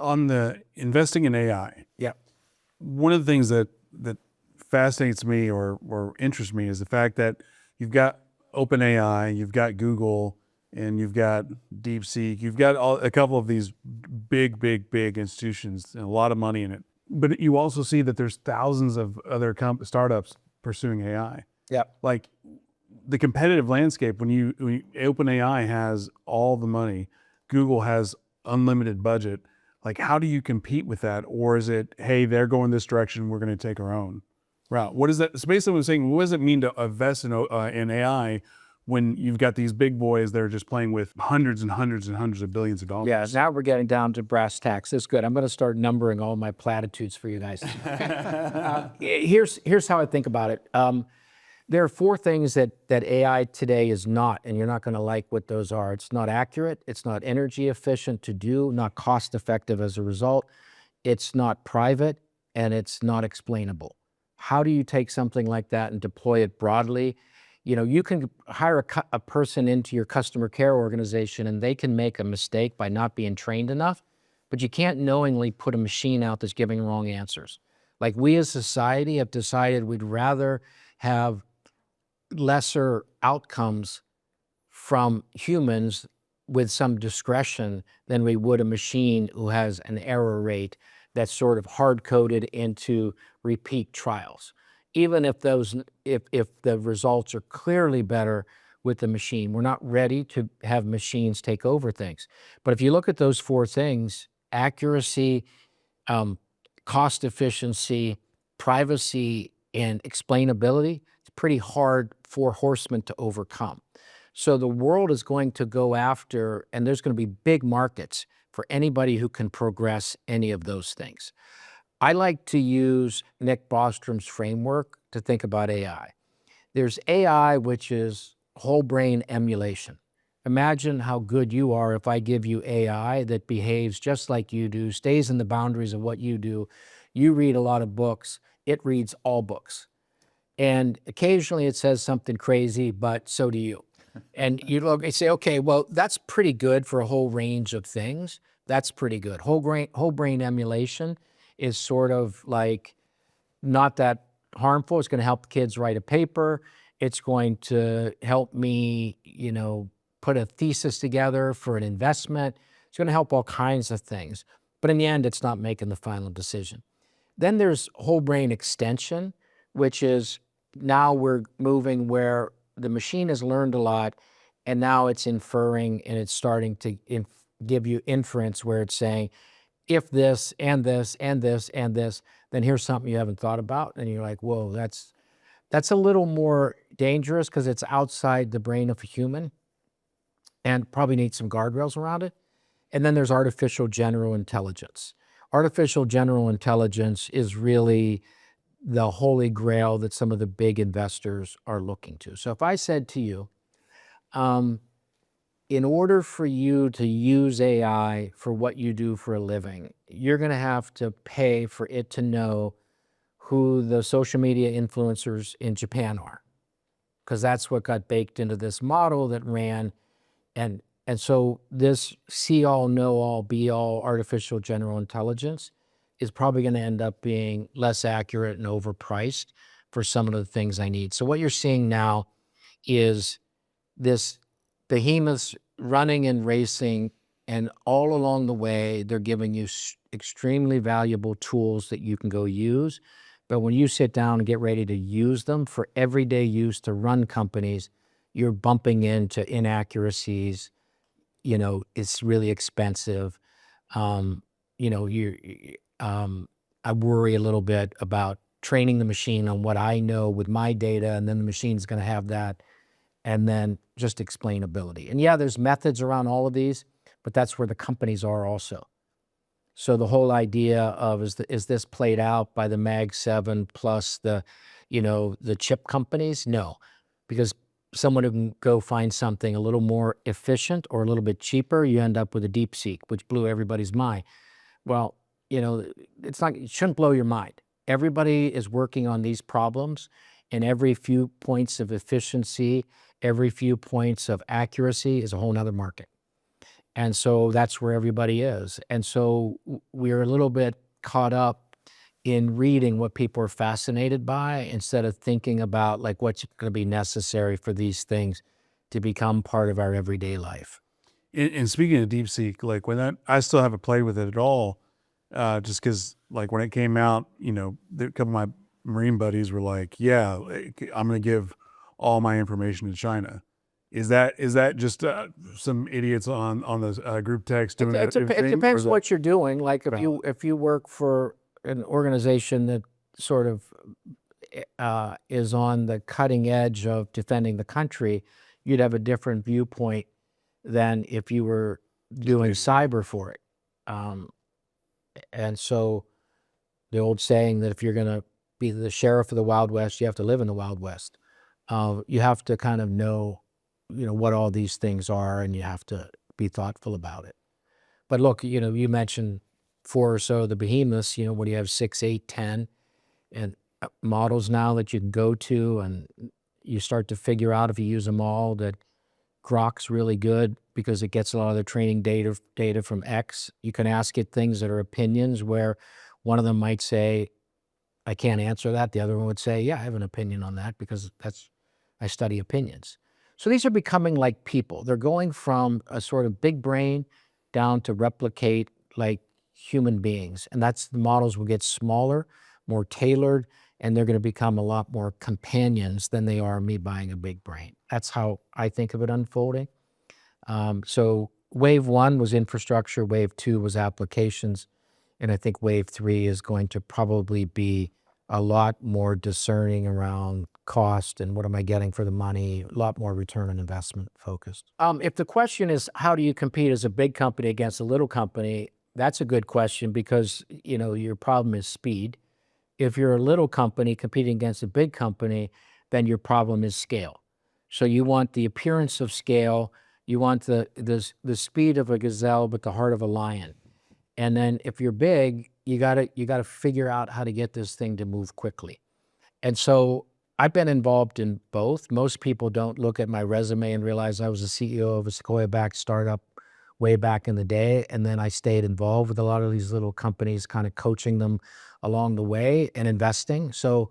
on the investing in AI, Yeah. one of the things that fascinates me or interests me is the fact that you've got OpenAI, you've got Google, and you've got DeepSeek, you've got a couple of these big institutions and a lot of money in it. But you also see that there's thousands of other startups pursuing AI. Yeah. Like the competitive landscape, when OpenAI has all the money, Google has unlimited budget. Like, how do you compete with that? Or is it, hey, they're going this direction, we're going to take our own route? What is that? So basically, I'm saying, what does it mean to invest in AI when you've got these big boys that are just playing with hundreds and hundreds and hundreds of billions of dollars? Yeah, now we're getting down to brass tacks. That's good. I'm going to start numbering all my platitudes for you guys. Here's how I think about it. There are 4 things that AI today is not, and you're not going to like what those are. It's not accurate, it's not energy efficient to do, not cost effective as a result, it's not private, and it's not explainable. How do you take something like that and deploy it broadly? You know, you can hire a person into your customer care organization and they can make a mistake by not being trained enough, but you can't knowingly put a machine out that's giving wrong answers. Like, we as society have decided we'd rather have lesser outcomes from humans with some discretion than we would a machine who has an error rate that's sort of hard-coded into repeat trials. Even if if the results are clearly better with the machine, we're not ready to have machines take over things. But if you look at those 4 things, accuracy, cost efficiency, privacy, and explainability, it's pretty hard 4 horsemen to overcome. So the world is going to go after, and there's going to be big markets for anybody who can progress any of those things. I like to use Nick Bostrom's framework to think about AI. There's AI, which is whole brain emulation. Imagine how good you are if I give you AI that behaves just like you do, stays in the boundaries of what you do. You read a lot of books, it reads all books. And occasionally it says something crazy, but so do you. And you look and say, okay, well, that's pretty good for a whole range of things. That's pretty good. Whole brain emulation is sort of like not that harmful. It's going to help kids write a paper. It's going to help me, you know, put a thesis together for an investment. It's going to help all kinds of things. But in the end, it's not making the final decision. Then there's whole brain extension, which is now we're moving where the machine has learned a lot, and now it's inferring and it's starting to give you inference where it's saying, if this and this and this and this, then here's something you haven't thought about. And you're like, whoa, that's a little more dangerous because it's outside the brain of a human and probably needs some guardrails around it. And then there's artificial general intelligence. Artificial general intelligence is really the holy grail that some of the big investors are looking to. So if I said to you, in order for you to use AI for what you do for a living, you're going to have to pay for it to know who the social media influencers in Japan are, because that's what got baked into this model that ran. And so this see-all, know-all, be-all artificial general intelligence is probably going to end up being less accurate and overpriced for some of the things I need. So what you're seeing now is this behemoths running and racing, and all along the way, they're giving you extremely valuable tools that you can go use. But when you sit down and get ready to use them for everyday use to run companies, you're bumping into inaccuracies. You know, it's really expensive. You know, I worry a little bit about training the machine on what I know with my data, and then the machine's going to have that, and then just explainability. And yeah, there's methods around all of these, but that's where the companies are also. So the whole idea of is this played out by the Mag 7 plus the, you know, the chip companies? No, because someone who can go find something a little more efficient or a little bit cheaper, you end up with a DeepSeek, which blew everybody's mind. Well, you know, it shouldn't blow your mind. Everybody is working on these problems, and every few points of efficiency, every few points of accuracy is a whole nother market. And so that's where everybody is. And so we're a little bit caught up in reading what people are fascinated by instead of thinking about like what's going to be necessary for these things to become part of our everyday life. And speaking of DeepSeek, like when I still haven't played with it at all, just because like when it came out, a couple of my Marine buddies were like, "Yeah, like, I'm going to give all my information to China." Is that just some idiots on the group text doing that It thing, or depends is that what you're doing. Like valid? if you work for an organization that sort of is on the cutting edge of defending the country, you'd have a different viewpoint than if you were doing cyber for it. Um, and so the old saying that if you're going to be the sheriff of the Wild West, you have to live in the Wild West. You have to kind of know, what all these things are, and you have to be thoughtful about it. But look, you mentioned four or so of the behemoths, when you have 6, 8, 10, and models now that you can go to, and you start to figure out if you use them all that Grok's really good because it gets a lot of the training data from X. You can ask it things that are opinions where one of them might say, I can't answer that. The other one would say, yeah, I have an opinion on that because I study opinions. So these are becoming like people. They're going from a sort of big brain down to replicate like human beings. And the models will get smaller, more tailored, and they're going to become a lot more companions than they are me buying a big brain. That's how I think of it unfolding. So wave one was infrastructure, wave two was applications, and I think wave three is going to probably be a lot more discerning around cost and what am I getting for the money, a lot more return on investment focused. If the question is how do you compete as a big company against a little company, that's a good question because your problem is speed. If you're a little company competing against a big company, then your problem is scale. So you want the appearance of scale, you want the speed of a gazelle, but the heart of a lion. And then if you're big, you gotta figure out how to get this thing to move quickly. And so I've been involved in both. Most people don't look at my resume and realize I was a CEO of a Sequoia-backed startup way back in the day. And then I stayed involved with a lot of these little companies, kind of coaching them along the way and investing. So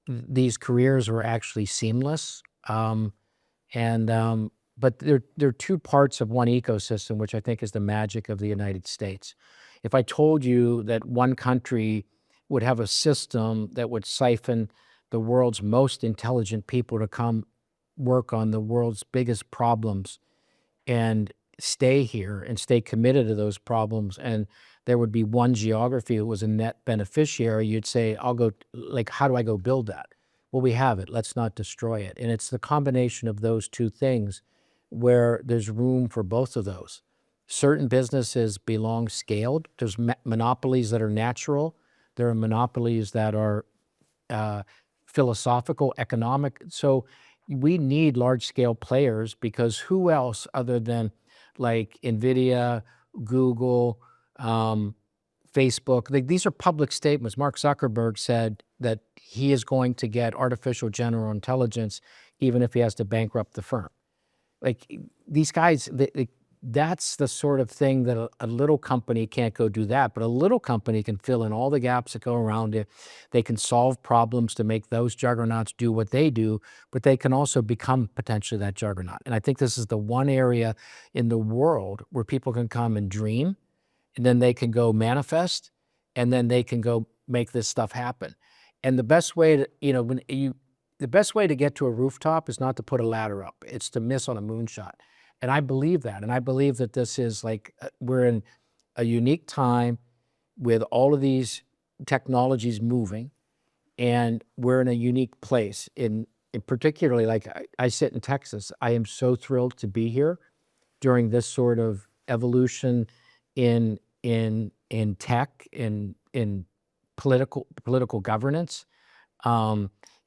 these careers were actually seamless. And but they're two parts of one ecosystem, which I think is the magic of the United States. If I told you that one country would have a system that would siphon the world's most intelligent people to come work on the world's biggest problems and stay here and stay committed to those problems, and there would be one geography that was a net beneficiary, you'd say, I'll go, like, how do I go build that? Well, we have it. Let's not destroy it. And it's the combination of those two things where there's room for both of those. Certain businesses belong scaled. There's monopolies that are natural. There are monopolies that are philosophical, economic. So we need large scale players because who else other than like NVIDIA, Google, Facebook, these are public statements. Mark Zuckerberg said that he is going to get artificial general intelligence even if he has to bankrupt the firm. Like these guys, that's the sort of thing that a little company can't go do that, but a little company can fill in all the gaps that go around it. They can solve problems to make those juggernauts do what they do, but they can also become potentially that juggernaut. And I think this is the one area in the world where people can come and dream, and then they can go manifest, and then they can go make this stuff happen. And the best way to, the best way to get to a rooftop is not to put a ladder up. It's to miss on a moonshot. And I believe that. And I believe that this is like, we're in a unique time with all of these technologies moving, and we're in a unique place. In particularly, like I sit in Texas. I am so thrilled to be here during this sort of evolution in tech, in political governance,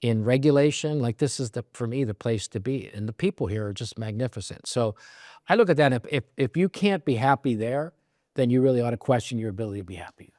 in regulation. Like this is for me, the place to be. And the people here are just magnificent. So I look at that, if you can't be happy there, then you really ought to question your ability to be happy.